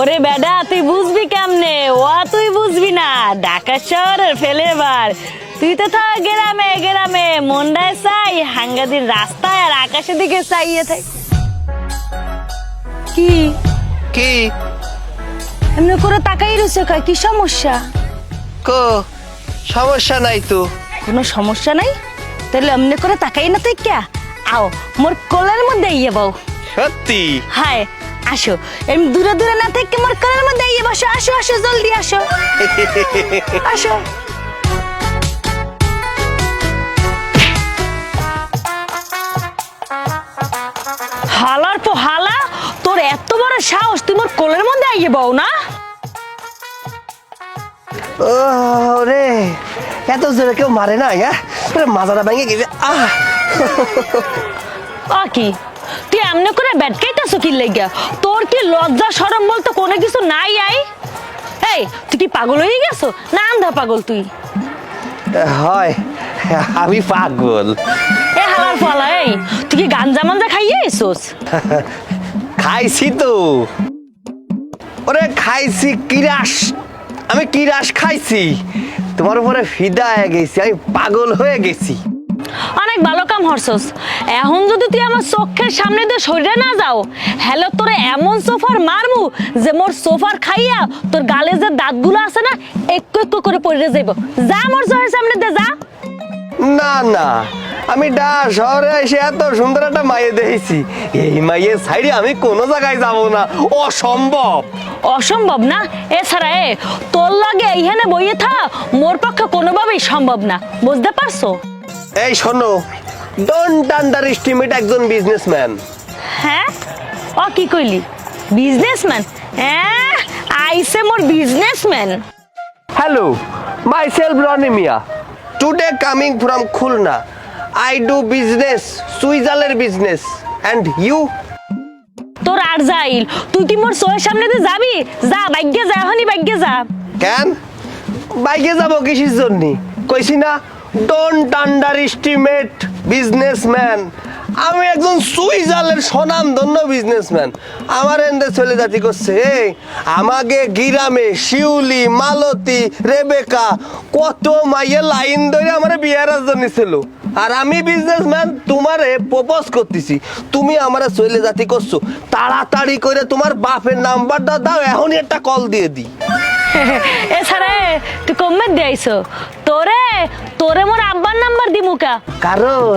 ওরে বেডা তুই বুঝবি কেমনে? তুই বুঝবি না, ঢাকা শহরের ফেলেবার। তুই তো থাক গ্রামে গ্রামে, মন্ডায় চাই হাঙ্গাদির রাস্তায় আর আকাশের দিকে চাইয়ে থাক। কি কি এমনি করে তাকাই রয়েছে, কি সমস্যা? কো সমস্যা নাই তো। কোনো সমস্যা নাই? তাহলে এমনি করে তাকাই না তুই কে? আও মোর কোলের মধ্যে ইয়ে বউ। সত্যি? হায় আসো, এমনি দূরে দূরে না থেকে মোর কোলের মধ্যে ইয়ে বসো। আসো আসো জলদি আসো আসো। হালার পো হালা, তোর এত বড় সাহস তুই মোর কোলের মধ্যে আইয়ে বউ না? ও রে, এত জোরে কেউ মারে না। মাজাটা ভেঙে গেছে। কি তুই এমনি করে ব্যাটকাইতাছো কি লাগিয়া? তোর কি লজ্জা শরম বলতে কোনো কিছু নাই? এই তুই কি পাগল হয়ে গেছো না আন্ধা পাগল তুই? হয় আমি পাগল। এ হালার ফালা, এই তুই কি গাঞ্জা মাঞ্জা খাইয়ে এসোস? খাইছি তো। ওরে খাইছি কিরাস, আমি কিরাস খাইছি। তোমার উপরে ফিদা হয়ে গেছি, আমি পাগল হয়ে গেছি। অনেক ভালো কাম হরছস। এখন যদি তুই আমার চোখের সামনে দিয়ে সরে না যাও, হ্যালো তোরে এমন সোফার মারমু যে মোর সোফার খাইয়া তোর গালে যে দাঁতগুলো আছে না একটু একটু করে পড়ে যাইব। যা মোর চোখের সামনে দিয়ে যা। না না, আমি শহরে এসে এত সুন্দর একটা মাইয়ে দেখেছি, এই মাইয়ের সাইডে আমি কোনো জায়গায় যাব না, অসম্ভব। অসম্ভব না? এছাড়া তোর লাগে এইখানে বইয়ে থা মোর পক্ষে কোনোভাবেই সম্ভব না, বুঝতে পারছো? এই শোনো, ডোন্ট আন্ডার এস্টিমেট একজন বিজনেসম্যান। হ্যাঁ কি কইলি? বিজনেসম্যান? আইসে মোর businessman. Hello, myself Roni Miya, today coming from Khulna. I do business, সুইজালের বিজনেস। And you? তোর আর যাইল, তুই কি মোর চোখের সামনে দিয়ে যাবি? যা বাইকে যা, এখনই বাইকে যা। কেন বাইকে যাব কিসের জন্য? কইছি না ডোন্ট আন্ডার এস্টিমেট বিজনেসম্যান। আমি একজন সুইজালের স্বনামধন্য বিজনেসম্যান। আমার এন্ডে চলে জাতি করছে। আমাকে গিরামে শিউলি, মালতী, রেবেকা কত মাইয়ে লাইন ধরে আমার বিয়ের জন্য ছিল। আর আমি বিজনেসম্যান, তোমারে প্রপোজ করতেছি, তুমি আমারে চলে জাতি করছো। তাড়াতাড়ি করে তোমার বাপের নাম্বারটা দাও, এখনই একটা কল দিয়ে দিই। এছাড়া তুই কমে দিয়েছো তোরে মোর আব্বার নাম্বার দিমু কা? কারণ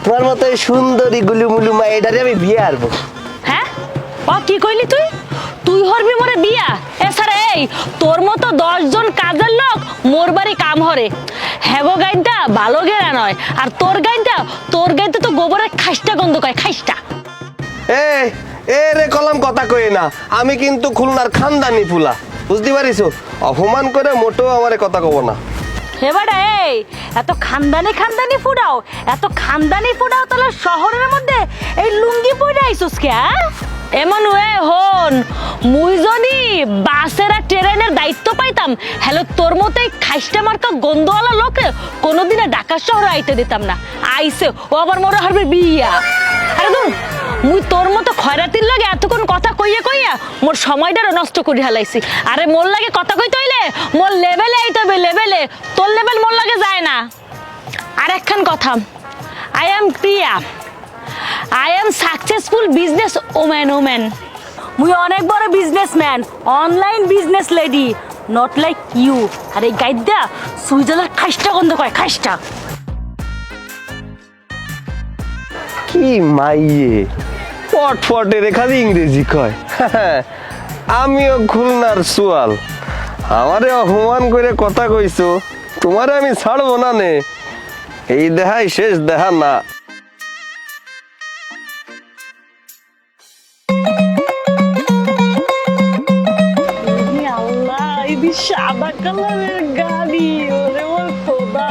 তোমার মতো এই সুন্দরী গুলুমুলু মাইডারে আমি বিয়ে আরবো। হ্যাঁ কি কইলি তুই? তুই হরবি মোরে বিয়া? এছাড়া তোর মতো 10 জন কাজের লোক মোর বাড়ি কাম হরে। হ্যাগো গাইনটা ভালো গেরা নয়, আর তোর গাইনটা তো গোবরের খাইস্টা গন্ধ কয়, খাইস্টা। এ রে কলম কথা কই না, আমি কিন্তু খুলনার খানদানি ফুলা, বুঝতে পারিস? অপমান করে মোটেও আমারে কথা কব না। এবারে এত খানদানি ফুডাও, তাহলে শহরের মধ্যে এই লুঙ্গি পরে আইসুস কে? এমন হন, মুই যদি বাসের আর ট্রেনের দায়িত্ব পাইতাম, হ্যালো তোর মতো এই খাইস্টা মার্কা গন্ধওয়ালা লোকে কোনোদিনে ঢাকা শহরে আইতে দিতাম না। আইসে ও আবার মরে হারবে বিয়া। আরে মুই তোর মতো খয়রাতির লাগে এতক্ষণ কথা কইয়া মোর সময়টা নষ্ট করে হালাইছি। আরে মোর লাগে কথা কইতে হইলে মোর লেভেলে আইতে হবে, লেভেলে। তোর লেভেল মোর লাগে যায় না। আর একখান কথা, I am Priya, I am successful business woman. মুই অনেক বড় businessman, online business lady, not like you. আর এই গাইডটা সুইজারল্যান্ড খাইস্টা গন্ধ কয়, খাইস্টা। কি মাইয়ে পটে খালি ইংরেজি কয়। আমিও খুলনার সুয়াল, আমারে অপমান করে কথা কইছো, তোমারে আমি ছাড়বো না নে। এই দেহাই শেষ দেখা না। আল্লাহ, এই সাদা কালারের গাড়ি, ওরে ওর খোদা।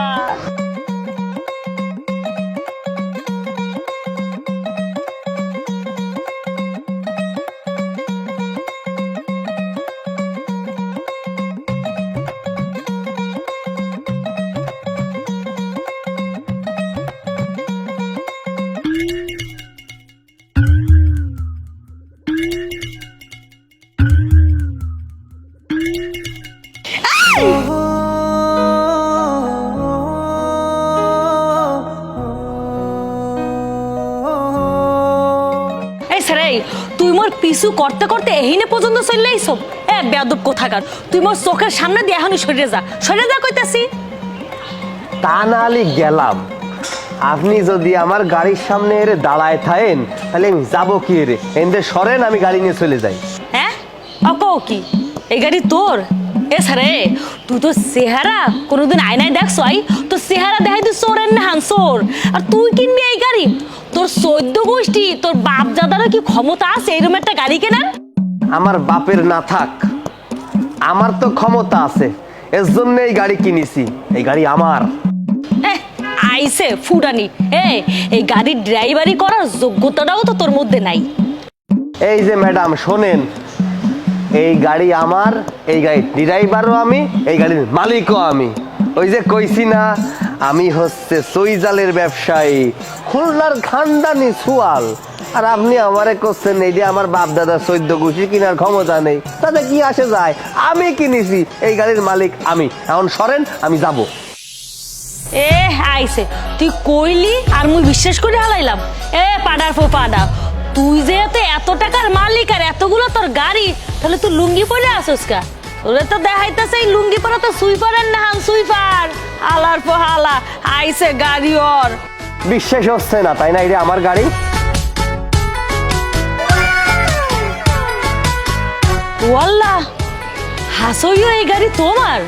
পিছু করতে করতে এহিনে পর্যন্ত চলে আইছো। এ বেয়াদব কোথাকার, তুই মোর চোখের সামনে দিয়ে এখনই সরে যা কইতাছি। তা নাহলে গেলাম, আপনি যদি আমার গাড়ির সামনে এর দাঁড়ায় থাকেন তাহলে আমি যাবো কি রে, এনদে সরেন, আমি গাড়ি নিয়ে চলে যাই। হ্যাঁ অকো কি এই গাড়ি তোর? এ সারে তুই তো চেহারা কোনোদিন আয়নায় দেখছো? আই তোর চেহারা দেখাই তুই চোরের না হানসোর, আর তুই কিনবি এই গাড়ি? তোর 14 গোষ্ঠী, তোর বাপ দাদারও কি ক্ষমতা আছে এরকম একটা গাড়ি কেনার? আমার বাপের না থাক, আমার তো ক্ষমতা আছে, এর জন্য এই গাড়ি কিনেছি, এই গাড়ি আমার। আইসে ফুডানি, এই গাড়ির ড্রাইভারি করার যোগ্যতাটাও তো তোর মধ্যে নাই। এই যে ম্যাডাম শোনেন, এই গাড়ি আমার, এই গাড়ির ড্রাইভারও আমি, এই গাড়ির মালিকও আমি। ওই যে কইছি না, আমি হচ্ছে সইজালের ব্যবসায়ী, খুলনার খানদানি সুয়াল। আর আপনি আমারে করছেন এই যে আমার বাপ দাদা 14 গোষ্ঠী কিনার ক্ষমতা নেই, তাতে কি আসে যায়? আমি কিনেছি, এই গাড়ির মালিক আমি। এখন সরেন, আমি যাব। আইসে তুই কইলি আর মুই বিশ্বাস করে হালাইলাম। পাডার ফো পাডা, তুই যেহেতু এত টাকার মালিক আর এতগুলো তোর গাড়ি, তাহলে তুই লুঙ্গি পরে আসোস কা? তোরে তো দেখাইতেছে এই লুঙ্গি পরা তো সুইপারের না হান সুইপার। আলার পো হালা আইসে গাড়ি ওর। বিশ্বাস হচ্ছে না তাই না? এটা আমার গাড়ি। ওয়াল্লাহ হাসইও এই গাড়ি তোমার?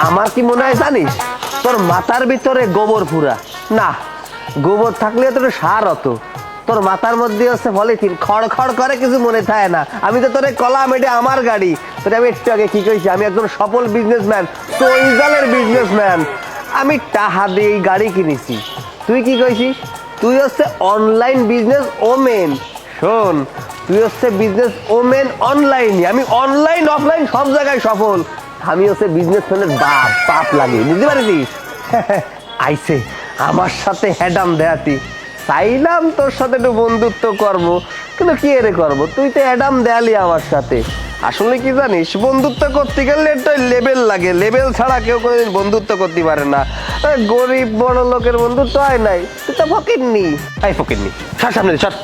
আমার কি মনে হয় জানিস, তোর মাথার ভিতরে গোবর পুরা না, গোবর থাকলে তোর সার হতো। তোর মাথার মধ্যে হচ্ছে পলিথিন, খড় খড় করে কিছু মনে থাকে না। আমি তো তোরে কলাম এটা আমার গাড়ি। তোরে আমি একটু আগে কি কইছি, আমি একজন সফল বিজনেসম্যান, সইজালের বিজনেসম্যান। আমি টাকা দিয়ে এই গাড়ি কিনেছি। তুই কি কইছিস? তুই হচ্ছে অনলাইন বিজনেস ওমেন। শোন, তুই হচ্ছে বিজনেস ওমেন অনলাইনে, আমি অনলাইন অফলাইন সব জায়গায় সফল। আমি হচ্ছে বিজনেসম্যানের বাপ, পাপ লাগে, বুঝতে পারছিস? আইসে আমার সাথে হ্যাডাম দেয়াতি, চাইলাম তোর সাথে একটু বন্ধুত্ব করবো, কিন্তু কি এরে করবো, তুই তো অ্যাডাম দেয়ালি আমার সাথে। আসলে কি জানিস, বন্ধুত্ব করতে গেলে একটা লেভেল লাগে, লেভেল ছাড়া কেউ কোনোদিন বন্ধুত্ব করতে পারে না। গরিব বড় লোকের বন্ধুত্ব হয় নাই, তুই তো ফকিরনি। এই ফকিরনি, সর সামনে সর।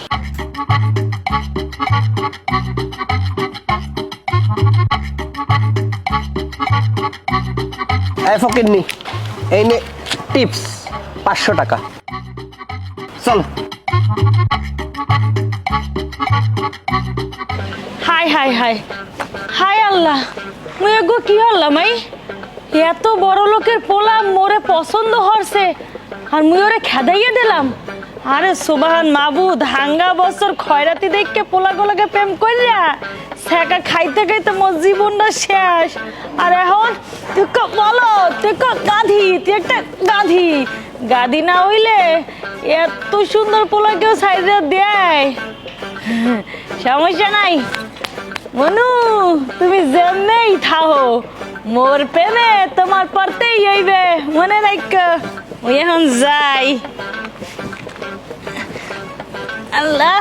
এই ফকিরনি, এই নে টিপস 500 টাকা, চল। হাই হাই হাই হাই আল্লাহ, মুই এগো কি হল্লাম? এত বড় লোকের পোলা মোরে পছন্দ হরছে আর মুই ওরে খেদাইয়ে দিলাম। আরে সুবহান মাবুদ, হাঙ্গা বছর খয়রাতি দেখকে পোলাগুলোকে প্রেম কইরা সেকা খাইতে খাইতে মোর জীবনটা শেষ। আর এখন তুই বলো, তুই গাধি, তুই একটা গাধি। গাধি না হইলে এত সুন্দর পোলা কেউ সাইডে দেয়? সমস্যা নাই মনু, তুমি যেমনেই থাও, মোর প্রেমে তোমার পড়তেই হইবে, মনে রাখ। ওই এখন যাই। আল্লাহ